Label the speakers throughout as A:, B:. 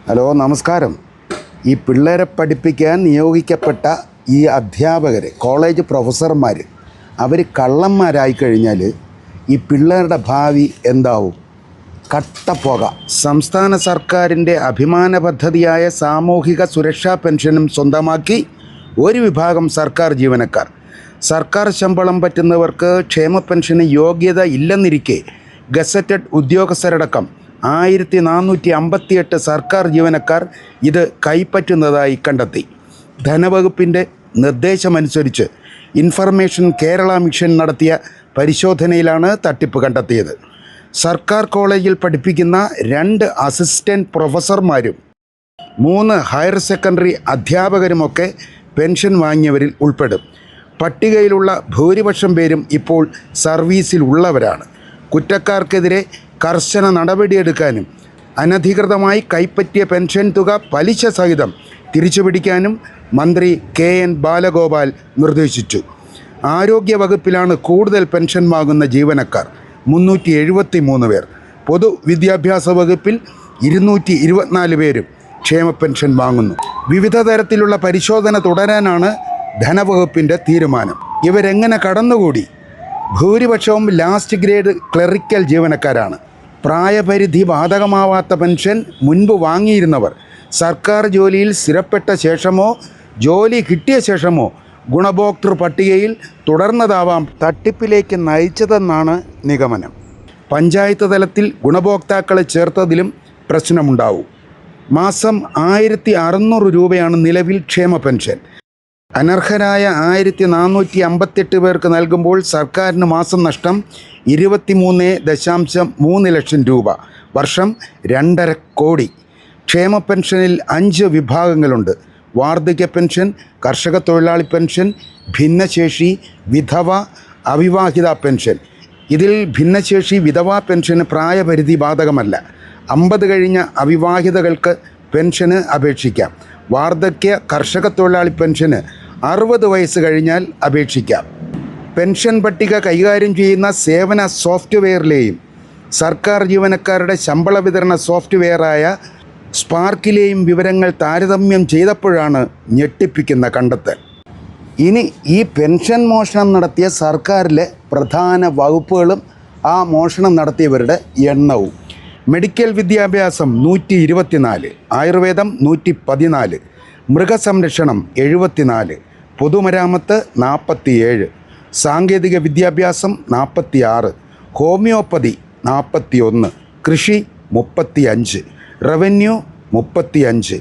A: Hello, നമസ്കാരം. ഈ പിള്ളേരെ പഠിപ്പിക്കാൻ നിയോഗിക്കപ്പെട്ട ഈ അധ്യാപകർ, കോളേജ് പ്രൊഫസർമാർ, അവർ കള്ളന്മാരായി കഴിഞ്ഞാൽ ഈ പിള്ളേരുടെ ഭാവി എന്താവും? കട്ടപ്പുക. സംസ്ഥാന സർക്കാരിൻ്റെ അഭിമാന പദ്ധതിയായ സാമൂഹിക സുരക്ഷാ പെൻഷനും സ്വന്തമാക്കി ഒരു വിഭാഗം സർക്കാർ ജീവനക്കാർ. സർക്കാർ ശമ്പളം പറ്റുന്നവർക്ക് ക്ഷേമ പെൻഷന് യോഗ്യത ഇല്ലെന്നിരിക്കെ ഗസറ്റഡ് ഉദ്യോഗസ്ഥരടക്കം 1458 സർക്കാർ ജീവനക്കാർ ഇത് കൈപ്പറ്റുന്നതായി കണ്ടെത്തി. ധനവകുപ്പിൻ്റെ നിർദ്ദേശമനുസരിച്ച് ഇൻഫർമേഷൻ കേരള മിഷൻ നടത്തിയ പരിശോധനയിലാണ് തട്ടിപ്പ് കണ്ടെത്തിയത്. സർക്കാർ കോളേജിൽ പഠിപ്പിക്കുന്ന 2 അസിസ്റ്റൻറ്റ് പ്രൊഫസർമാരും 3 ഹയർ സെക്കൻഡറി അധ്യാപകരുമൊക്കെ പെൻഷൻ വാങ്ങിയവരിൽ ഉൾപ്പെടും. പട്ടികയിലുള്ള ഭൂരിപക്ഷം പേരും ഇപ്പോൾ സർവീസിലുള്ളവരാണ്. കുറ്റക്കാർക്കെതിരെ കർശന നടപടിയെടുക്കാനും അനധികൃതമായി കൈപ്പറ്റിയ പെൻഷൻ തുക പലിശ സഹിതം തിരിച്ചുപിടിക്കാനും മന്ത്രി KN ബാലഗോപാൽ നിർദ്ദേശിച്ചു. ആരോഗ്യ വകുപ്പിലാണ് കൂടുതൽ പെൻഷൻ വാങ്ങുന്ന ജീവനക്കാർ, 373 പേർ. പൊതുവിദ്യാഭ്യാസ വകുപ്പിൽ 224 പേരും ക്ഷേമ പെൻഷൻ വാങ്ങുന്നു. വിവിധ തരത്തിലുള്ള പരിശോധന തുടരാനാണ് ധനവകുപ്പിൻ്റെ തീരുമാനം. ഇവരെങ്ങനെ കടന്നുകൂടി? ഭൂരിപക്ഷവും ലാസ്റ്റ് ഗ്രേഡ് ക്ലറിക്കൽ ജീവനക്കാരാണ്. പ്രായപരിധി ബാധകമാവാത്ത പെൻഷൻ മുൻപ് വാങ്ങിയിരുന്നവർ സർക്കാർ ജോലിയിൽ സ്ഥിരപ്പെട്ട ശേഷമോ ജോലി കിട്ടിയ ശേഷമോ ഗുണഭോക്തൃ പട്ടികയിൽ തുടർന്നതാവാം തട്ടിപ്പിലേക്ക് നയിച്ചതെന്നാണ് നിഗമനം. പഞ്ചായത്ത് തലത്തിൽ ഗുണഭോക്താക്കളെ ചേർത്തതിലും പ്രശ്നമുണ്ടാവും. മാസം 1600 രൂപയാണ് നിലവിൽ ക്ഷേമ പെൻഷൻ. അനർഹരായ 1458 പേർക്ക് നൽകുമ്പോൾ സർക്കാരിന് മാസം നഷ്ടം 23.3 ലക്ഷം രൂപ, വർഷം 2.5 കോടി. ക്ഷേമ പെൻഷനിൽ 5 വിഭാഗങ്ങളുണ്ട്. വാർദ്ധക്യ പെൻഷൻ, കർഷക തൊഴിലാളി പെൻഷൻ, ഭിന്നശേഷി, വിധവ, അവിവാഹിത പെൻഷൻ. ഇതിൽ ഭിന്നശേഷി വിധവാ പെൻഷന് പ്രായപരിധി ബാധകമല്ല. 50 കഴിഞ്ഞ അവിവാഹിതകൾക്ക് പെൻഷന് അപേക്ഷിക്കാം. വാർദ്ധക്യ കർഷക തൊഴിലാളി പെൻഷന് 60 വയസ്സ് കഴിഞ്ഞാൽ അപേക്ഷിക്കാം. പെൻഷൻ പട്ടിക കൈകാര്യം ചെയ്യുന്ന സേവന സോഫ്റ്റ്വെയറിലെയും സർക്കാർ ജീവനക്കാരുടെ ശമ്പള വിതരണ സോഫ്റ്റ്വെയറായ സ്പാർക്കിലെയും വിവരങ്ങൾ താരതമ്യം ചെയ്തപ്പോഴാണ് ഞെട്ടിപ്പിക്കുന്ന കണ്ടെത്തൽ. ഇനി ഈ പെൻഷൻ മോഷണം നടത്തിയ സർക്കാരിലെ പ്രധാന വകുപ്പുകളും ആ മോഷണം നടത്തിയവരുടെ എണ്ണവും. മെഡിക്കൽ വിദ്യാഭ്യാസം 124, ആയുർവേദം 114, മൃഗസംരക്ഷണം 74, പൊതുമരാമത്ത് 47, സാങ്കേതിക വിദ്യാഭ്യാസം 46, ഹോമിയോപ്പതി 41, കൃഷി 35, revenue 35,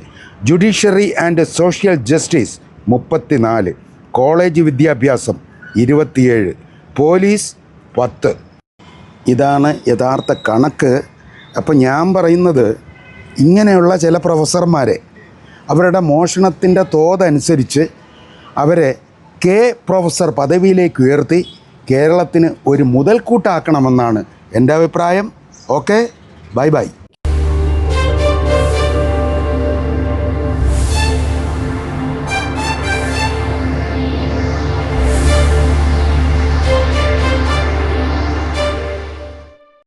A: judiciary and social justice 34, college വിദ്യാഭ്യാസം 27, പോലീസ് 10. ഇതാണ് യഥാർത്ഥ കണക്ക്. അപ്പോൾ ഞാൻ പറയുന്നത്, ഇങ്ങനെയുള്ള ചില പ്രൊഫസർമാരെ അവരുടെ മോഷണത്തിൻ്റെ തോതനുസരിച്ച് അവരെ പ്രൊഫസർ പദവിയിലേക്ക് ഉയർത്തി കേരളത്തിന് ഒരു മുതൽക്കൂട്ടാക്കണമെന്നാണ് എൻ്റെ അഭിപ്രായം. Okay, bye bye.